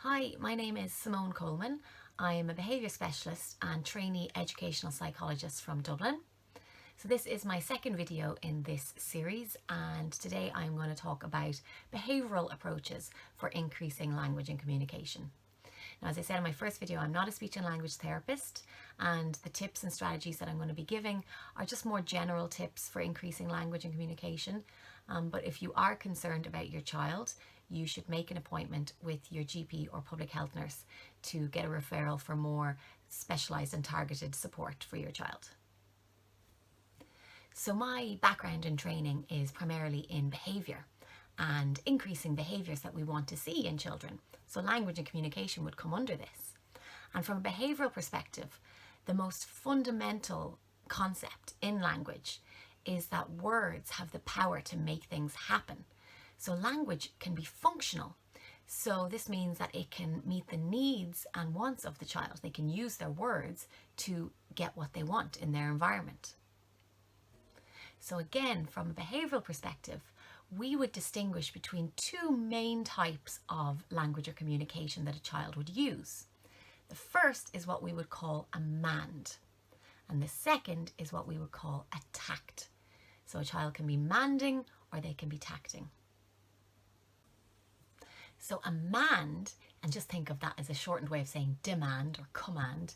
Hi, my name is Simone Coleman. I am a behaviour specialist and trainee educational psychologist from Dublin. So this is my second video in this series, and today I'm going to talk about behavioural approaches for increasing language and communication. Now, as I said in my first video, I'm not a speech and language therapist, and the tips and strategies that I'm going to be giving are just more general tips for increasing language and communication. But if you are concerned about your child, you should make an appointment with your GP or public health nurse to get a referral for more specialised and targeted support for your child. So my background and training is primarily in behaviour and increasing behaviours that we want to see in children. So language and communication would come under this. And from a behavioural perspective, the most fundamental concept in language is that words have the power to make things happen. So language can be functional. So this means that it can meet the needs and wants of the child. They can use their words to get what they want in their environment. So again, from a behavioural perspective, we would distinguish between two main types of language or communication that a child would use. The first is what we would call a mand, and the second is what we would call a tact. So a child can be manding or they can be tacting. So a mand, and just think of that as a shortened way of saying demand or command.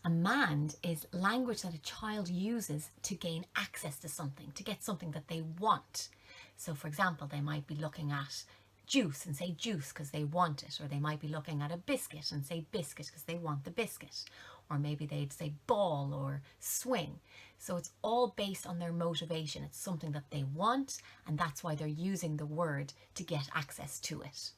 A mand is language that a child uses to gain access to something, to get something that they want. So for example, they might be looking at juice and say juice because they want it, or they might be looking at a biscuit and say biscuit because they want the biscuit, or maybe they'd say ball or swing. So it's all based on their motivation. It's something that they want, and that's why they're using the word to get access to it.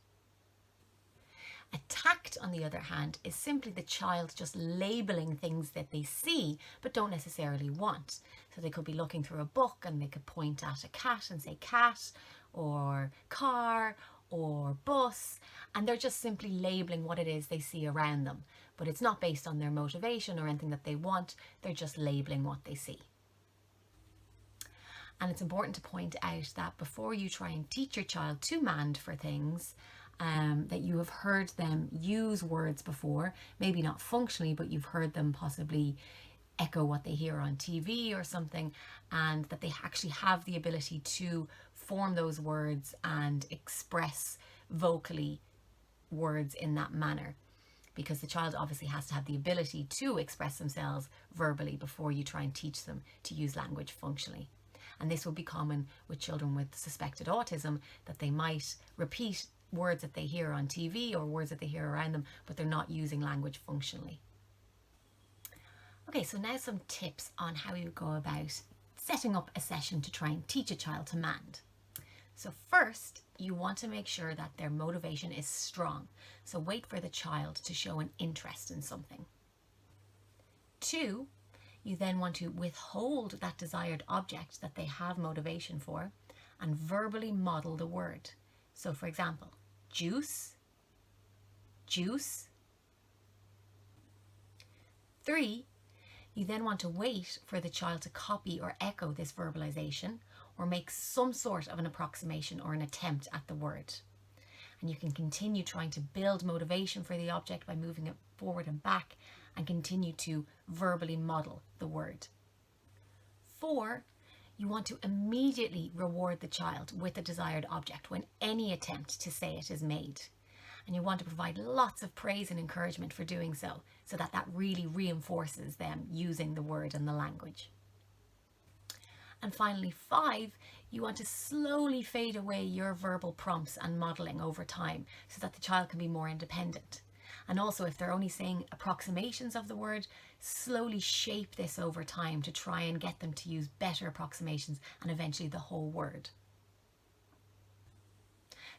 A tact, on the other hand, is simply the child just labelling things that they see but don't necessarily want. So they could be looking through a book and they could point at a cat and say cat, or car, or bus, and they're just simply labelling what it is they see around them. But it's not based on their motivation or anything that they want, they're just labelling what they see. And it's important to point out that before you try and teach your child to mand for things, that you have heard them use words before, maybe not functionally, but you've heard them possibly echo what they hear on TV or something, and that they actually have the ability to form those words and express vocally words in that manner. Because the child obviously has to have the ability to express themselves verbally before you try and teach them to use language functionally. And this will be common with children with suspected autism, that they might repeat words that they hear on TV or words that they hear around them, but they're not using language functionally. Okay, so now some tips on how you go about setting up a session to try and teach a child to mand. So first, you want to make sure that their motivation is strong. So wait for the child to show an interest in something. 2, you then want to withhold that desired object that they have motivation for and verbally model the word. So for example, juice, juice. 3, you then want to wait for the child to copy or echo this verbalization or make some sort of an approximation or an attempt at the word. And you can continue trying to build motivation for the object by moving it forward and back and continue to verbally model the word. 4, you want to immediately reward the child with the desired object when any attempt to say it is made. And you want to provide lots of praise and encouragement for doing so, so that that really reinforces them using the word and the language. And finally, 5, you want to slowly fade away your verbal prompts and modelling over time so that the child can be more independent. And also, if they're only saying approximations of the word, slowly shape this over time to try and get them to use better approximations and eventually the whole word.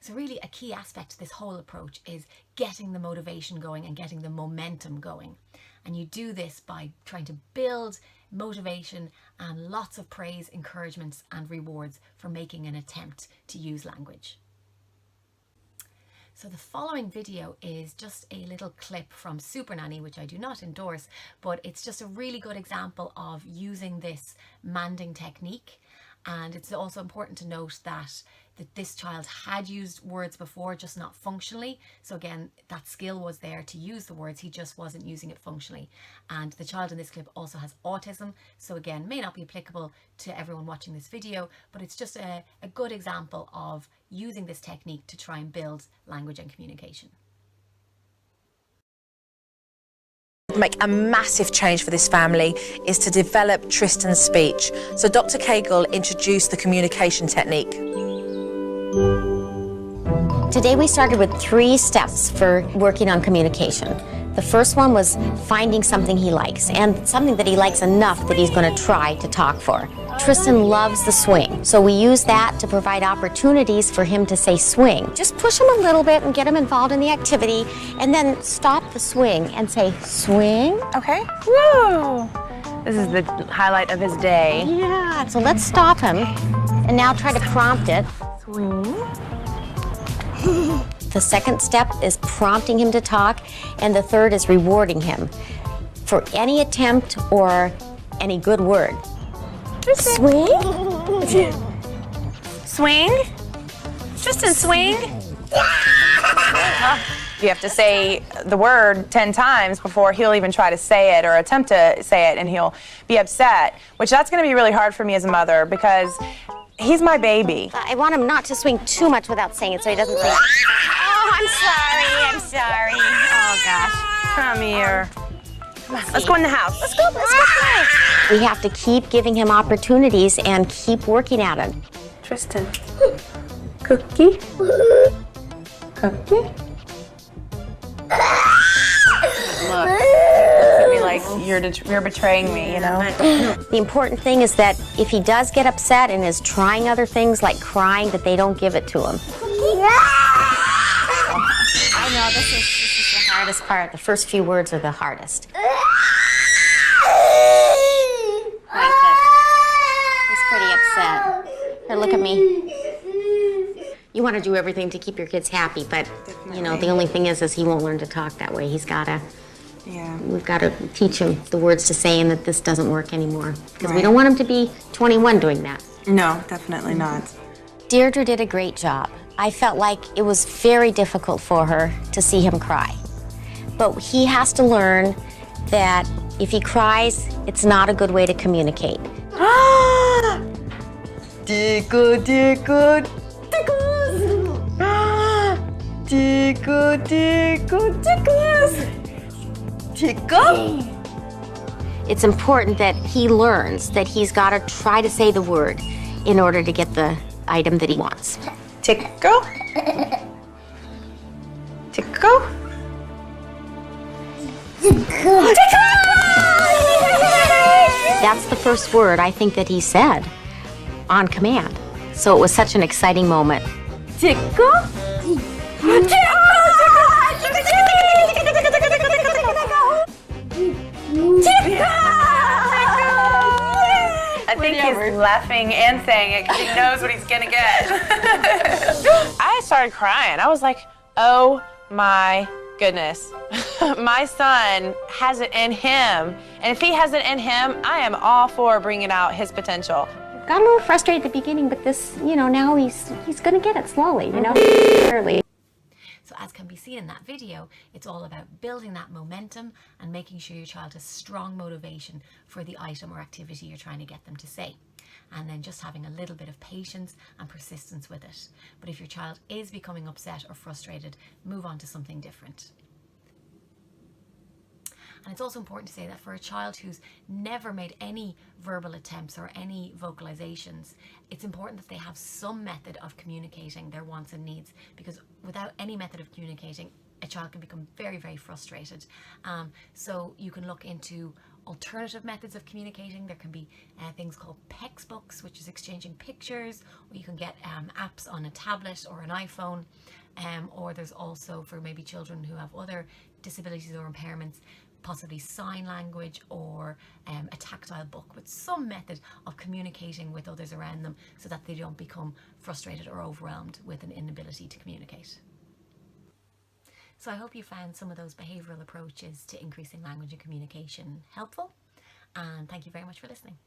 So really a key aspect to this whole approach is getting the motivation going and getting the momentum going. And you do this by trying to build motivation and lots of praise, encouragements and rewards for making an attempt to use language. So the following video is just a little clip from Super Nanny, which I do not endorse, but it's just a really good example of using this manding technique. And it's also important to note that that this child had used words before, just not functionally. So again, that skill was there to use the words, he just wasn't using it functionally. And the child in this clip also has autism, so again, may not be applicable to everyone watching this video, but it's just a good example of using this technique to try and build language and communication. Make a massive change for this family is to develop Tristan's speech. So Dr. Cagle introduced the communication technique. Today we started with 3 steps for working on communication. The first one was finding something he likes, and something that he likes enough that he's going to try to talk for. Tristan loves the swing, so we use that to provide opportunities for him to say swing. Just push him a little bit and get him involved in the activity, and then stop the swing and say swing. Okay. Woo! This is the highlight of his day. Yeah, so let's stop him, and now try to prompt it. Swing. The second step is prompting him to talk, and the third is rewarding him for any attempt or any good word. Swing? Swing? Tristan, swing? You have to say the word 10 times before he'll even try to say it or attempt to say it, and he'll be upset, which that's going to be really hard for me as a mother because he's my baby. I want him not to swing too much without saying it so he doesn't think, oh, I'm sorry. Oh, gosh. Come here. Let's go in the house. Let's go play. We have to keep giving him opportunities and keep working at it. Tristan. Cookie. Cookie. Look. It'd be like you're betraying me, you know? The important thing is that if he does get upset and is trying other things like crying, that they don't give it to him. I know, this is the hardest part. The first few words are the hardest. He's pretty upset. Here, look at me. You want to do everything to keep your kids happy, but, you know, the only thing is he won't learn to talk that way. He's got to... Yeah. We've got to teach him the words to say and that this doesn't work anymore. Because we don't want him to be 21 doing that. No, definitely not. Deirdre did a great job. I felt like it was very difficult for her to see him cry. But he has to learn that if he cries, it's not a good way to communicate. Tickle, tickle, tickles. Tickle, tickle, tickles. Tickle? It's important that he learns that he's got to try to say the word in order to get the item that he wants. Tickle. Tickle. That's the first word I think that he said on command. So it was such an exciting moment. Tickle? I think he's laughing and saying it because he knows what he's gonna get. I started crying. I was like, oh my goodness. My son has it in him. And if he has it in him, I am all for bringing out his potential. Got a little frustrated at the beginning, but this, you know, now he's gonna get it slowly, you know, early. So as can be seen in that video, it's all about building that momentum and making sure your child has strong motivation for the item or activity you're trying to get them to say. And then just having a little bit of patience and persistence with it. But if your child is becoming upset or frustrated, move on to something different. And it's also important to say that for a child who's never made any verbal attempts or any vocalizations, it's important that they have some method of communicating their wants and needs, because without any method of communicating, a child can become very, very frustrated. So you can look into alternative methods of communicating. There can be things called PEX books, which is exchanging pictures, or you can get apps on a tablet or an iPhone, or there's also for maybe children who have other disabilities or impairments, possibly sign language or a tactile book with some method of communicating with others around them so that they don't become frustrated or overwhelmed with an inability to communicate. So I hope you found some of those behavioural approaches to increasing language and communication helpful, and thank you very much for listening.